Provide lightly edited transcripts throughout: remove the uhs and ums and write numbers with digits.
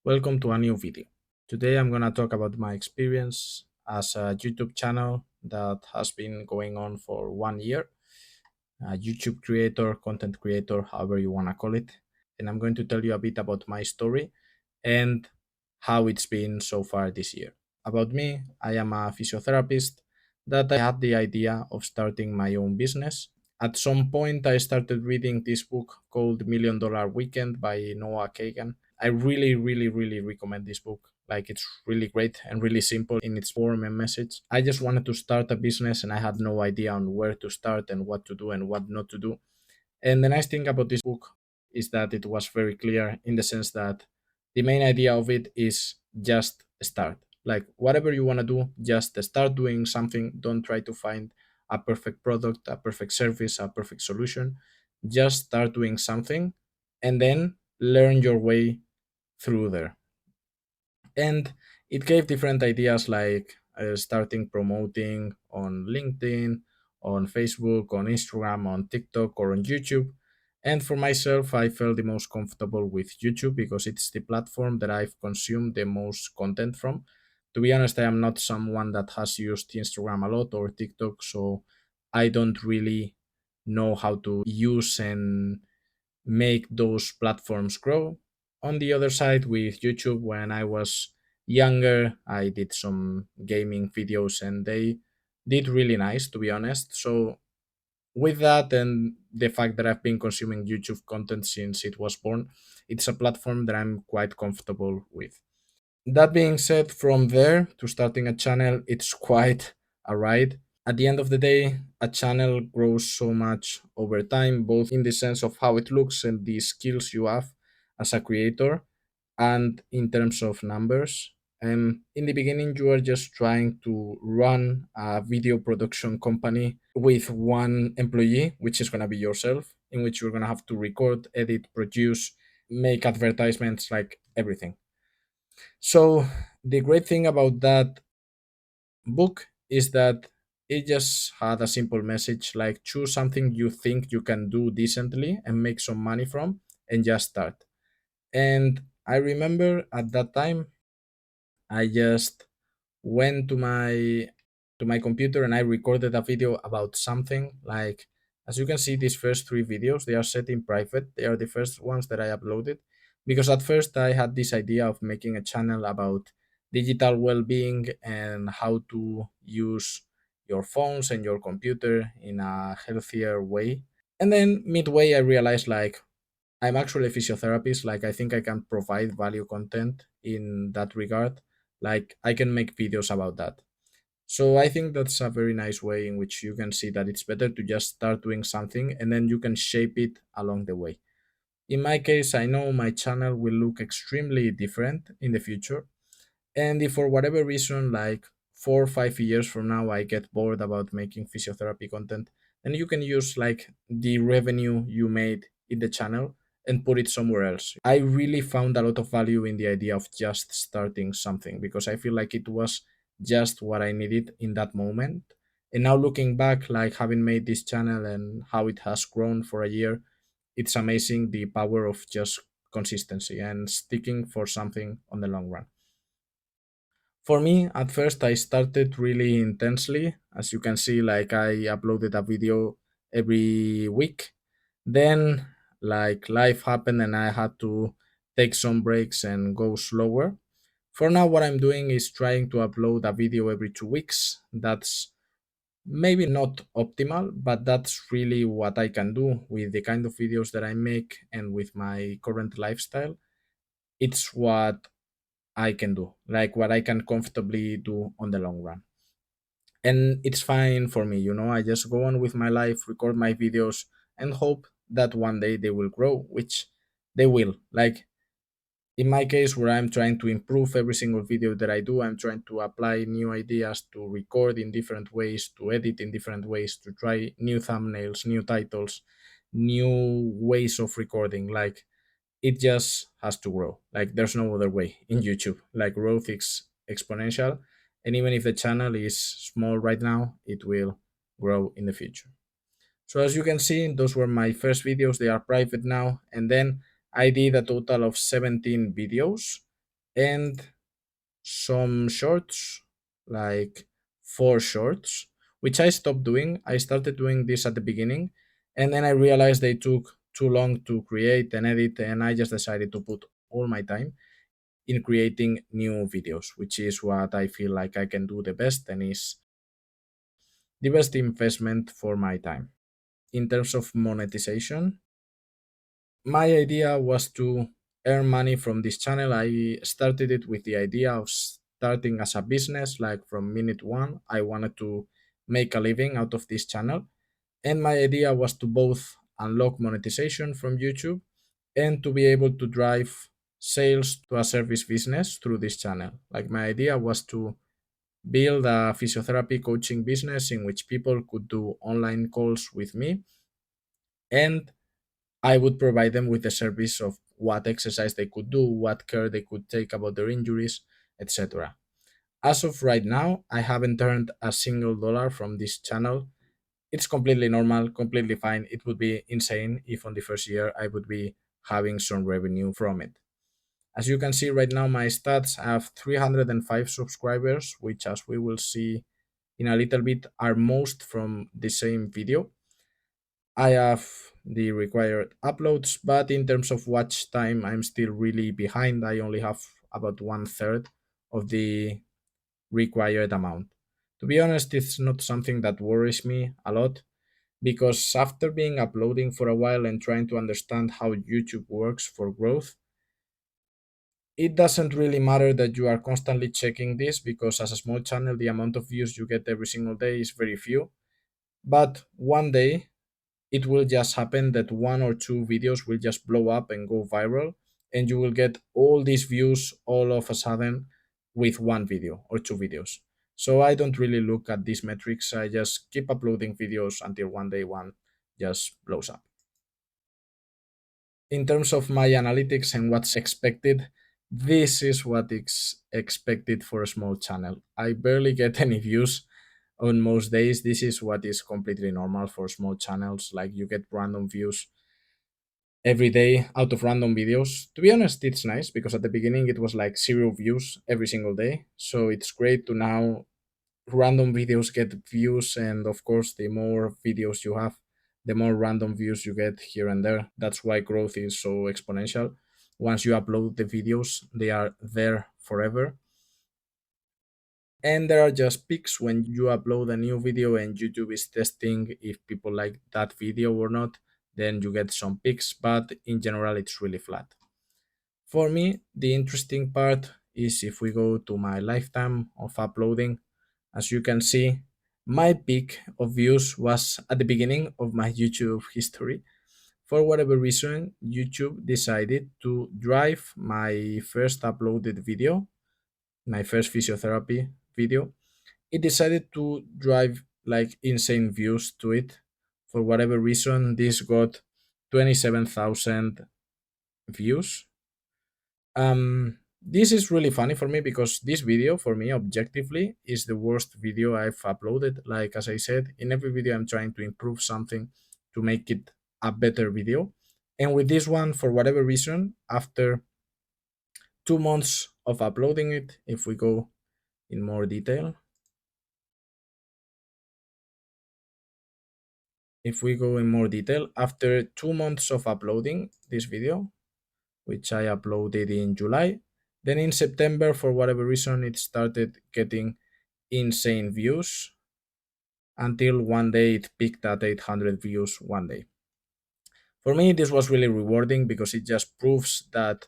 Welcome to a new video. Today I'm gonna talk about my experience as a YouTube channel that has been going on for 1 year. A YouTube creator, content creator, however you wanna call it. And I'm going to tell you a bit about my story and how it's been so far this year. About me, I am a physiotherapist that I had the idea of starting my own business. At some point, I started reading this book called $1 Million Weekend by Noah Kagan. I really recommend this book. Like, it's really great and really simple in its form and message. I just wanted to start a business and I had no idea on where to start and what to do and what not to do. And the nice thing about this book is that it was very clear in the sense that the main idea of it is just start. Like, whatever you want to do, just start doing something. Don't try to find a perfect product, a perfect service, a perfect solution. Just start doing something and then learn your way through there. And it gave different ideas like starting promoting on LinkedIn, on Facebook, on Instagram, on TikTok, or on YouTube. And for myself, I felt the most comfortable with YouTube because it's the platform that I've consumed the most content from. To be honest, I am not someone that has used Instagram a lot or TikTok, so I don't really know how to use and make those platforms grow. On the other side, with YouTube, when I was younger, I did some gaming videos and they did really nice, to be honest. So, with that and the fact that I've been consuming YouTube content since it was born, it's a platform that I'm quite comfortable with. That being said, from there to starting a channel, it's quite a ride. At the end of the day, a channel grows so much over time, both in the sense of how it looks and the skills you have as a creator, and in terms of numbers. In the beginning, you are just trying to run a video production company with one employee, which is going to be yourself, in which you're going to have to record, edit, produce, make advertisements, like everything. So, the great thing about that book is that it just had a simple message like choose something you think you can do decently and make some money from and just start. And I remember at that time I just went to my computer and I recorded a video about something. Like, as you can see, these first three videos, they are set in private. They are the first ones that I uploaded because at first I had this idea of making a channel about digital well-being and how to use your phones and your computer in a healthier way. And then midway I realized like I'm actually a physiotherapist. Like, I think I can provide value content in that regard. Like, I can make videos about that. So I think that's a very nice way in which you can see that it's better to just start doing something and then you can shape it along the way. In my case, I know my channel will look extremely different in the future. And if for whatever reason, like 4 or 5 years from now, I get bored about making physiotherapy content, then you can use like the revenue you made in the channel and put it somewhere else. I really found a lot of value in the idea of just starting something because I feel like it was just what I needed in that moment. And now looking back, like having made this channel and how it has grown for a year, it's amazing the power of just consistency and sticking for something on the long run. For me, at first, I started really intensely. As you can see, like I uploaded a video every week. Then, like life happened and I had to take some breaks and go slower. For now, what I'm doing is trying to upload a video every 2 weeks. That's maybe not optimal, but that's really what I can do with the kind of videos that I make and with my current lifestyle. It's what I can do, like what I can comfortably do on the long run. And it's fine for me, I just go on with my life, record my videos, and hope that one day they will grow, which they will. Like in my case, where I'm trying to improve every single video that I do, I'm trying to apply new ideas to record in different ways, to edit in different ways, to try new thumbnails, new titles, new ways of recording. Like it just has to grow. Like there's no other way in YouTube. Like growth is exponential, and even if the channel is small right now, it will grow in the future. So as you can see, those were my first videos. They are private now, and then I did a total of 17 videos. and some shorts, like 4 shorts, which I stopped doing. I started doing this at the beginning, and then I realized they took too long to create and edit, and I just decided to put all my time in creating new videos, which is what I feel like I can do the best and is the best investment for my time. In terms of monetization, my idea was to earn money from this channel. I started it with the idea of starting as a business. Like from minute one, I wanted to make a living out of this channel. And my idea was to both unlock monetization from YouTube and to be able to drive sales to a service business through this channel. Like my idea was to build a physiotherapy coaching business in which people could do online calls with me, and I would provide them with the service of what exercise they could do, what care they could take about their injuries, etc. As of right now, I haven't earned a single dollar from this channel. It's completely normal, completely fine. It would be insane if on the first year I would be having some revenue from it. As you can see right now, my stats have 305 subscribers, which, as we will see in a little bit, are most from the same video. I have the required uploads, but in terms of watch time, I'm still really behind. I only have about 1/3 of the required amount. To be honest, it's not something that worries me a lot because after being uploading for a while and trying to understand how YouTube works for growth, it doesn't really matter that you are constantly checking this because as a small channel, the amount of views you get every single day is very few. But one day, it will just happen that one or two videos will just blow up and go viral, and you will get all these views all of a sudden with one video or two videos. So I don't really look at these metrics. I just keep uploading videos until one day one just blows up. In terms of my analytics and what's expected, this is what is expected for a small channel. I barely get any views on most days. This is what is completely normal for small channels. Like you get random views every day out of random videos. To be honest, it's nice because at the beginning it was like 0 views every single day. So it's great to now random videos get views, and of course the more videos you have, the more random views you get here and there. That's why growth is so exponential. Once you upload the videos, they are there forever, and there are just peaks when you upload a new video and YouTube is testing if people like that video or not. Then you get some peaks, but in general it's really flat. For me, the interesting part is if we go to my lifetime of uploading. As you can see, my peak of views was at the beginning of my YouTube history. For whatever reason, YouTube decided to drive my first uploaded video, my first physiotherapy video. It decided to drive like insane views to it. For whatever reason, this got 27,000 views. This is really funny for me because this video, for me, objectively, is the worst video I've uploaded. Like, as I said, in every video, I'm trying to improve something to make it a better video. And with this one, for whatever reason, after 2 months of uploading it, if we go in more detail, after 2 months of uploading this video, which I uploaded in July, then in September, for whatever reason, it started getting insane views until one day it peaked at 800 views one day. For me, this was really rewarding because it just proves that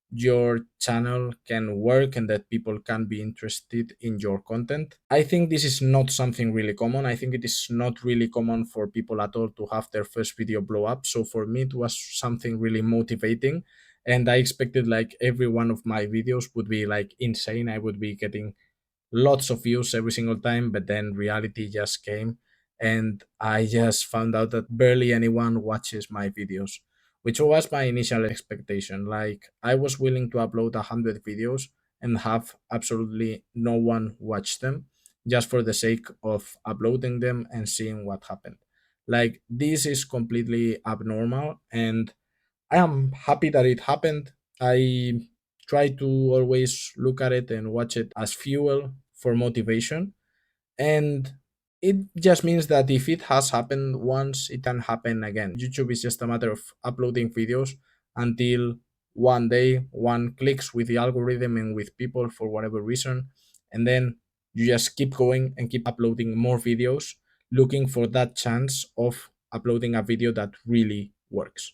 your channel can work and that people can be interested in your content. I think this is not something really common. I think it is not really common for people at all to have their first video blow up. So for me, it was something really motivating. And I expected like every one of my videos would be like insane. I would be getting lots of views every single time, but then reality just came and I just found out that barely anyone watches my videos, which was my initial expectation. Like I was willing to upload 100 videos and have absolutely no one watch them just for the sake of uploading them and seeing what happened. Like this is completely abnormal and I am happy that it happened. I try to always look at it and watch it as fuel for motivation. And it just means that if it has happened once, it can happen again. YouTube is just a matter of uploading videos until one day one clicks with the algorithm and with people for whatever reason. And then you just keep going and keep uploading more videos, looking for that chance of uploading a video that really works.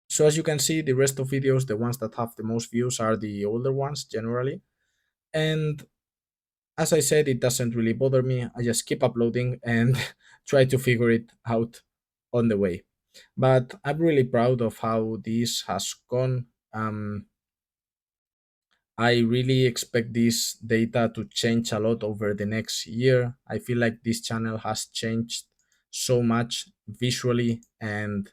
So as you can see, the rest of videos, the ones that have the most views are the older ones generally. And as I said, it doesn't really bother me. I just keep uploading and try to figure it out on the way. But I'm really proud of how this has gone. I really expect this data to change a lot over the next year. I feel like this channel has changed so much visually and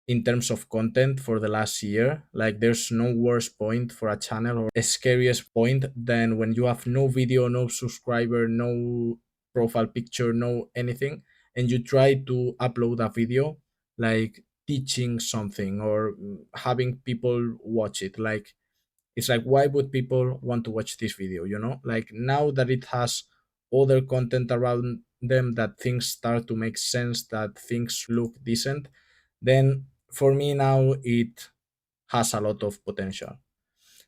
in terms of content for the last year. Like there's no worse point for a channel or a scariest point than when you have no video, no subscriber, no profile picture, no anything, and you try to upload a video like teaching something or having people watch it. Like it's like, why would people want to watch this video, like now that it has other content around them, that things start to make sense, that things look decent, then for me now it has a lot of potential.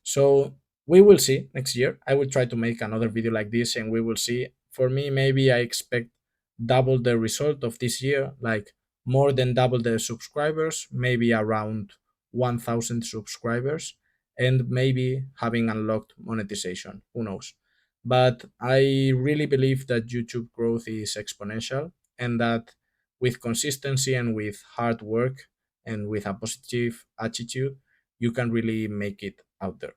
So we will see next year. I will try to make another video like this and we will see. For me, maybe I expect double the result of this year, like more than double the subscribers, maybe around 1,000 subscribers, and maybe having unlocked monetization. Who knows? But I really believe that YouTube growth is exponential and that with consistency and with hard work and with a positive attitude, you can really make it out there.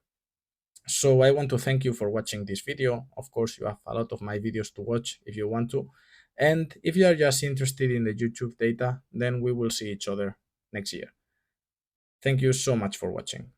So I want to thank you for watching this video. Of course, you have a lot of my videos to watch if you want to. And if you are just interested in the YouTube data, then we will see each other next year. Thank you so much for watching.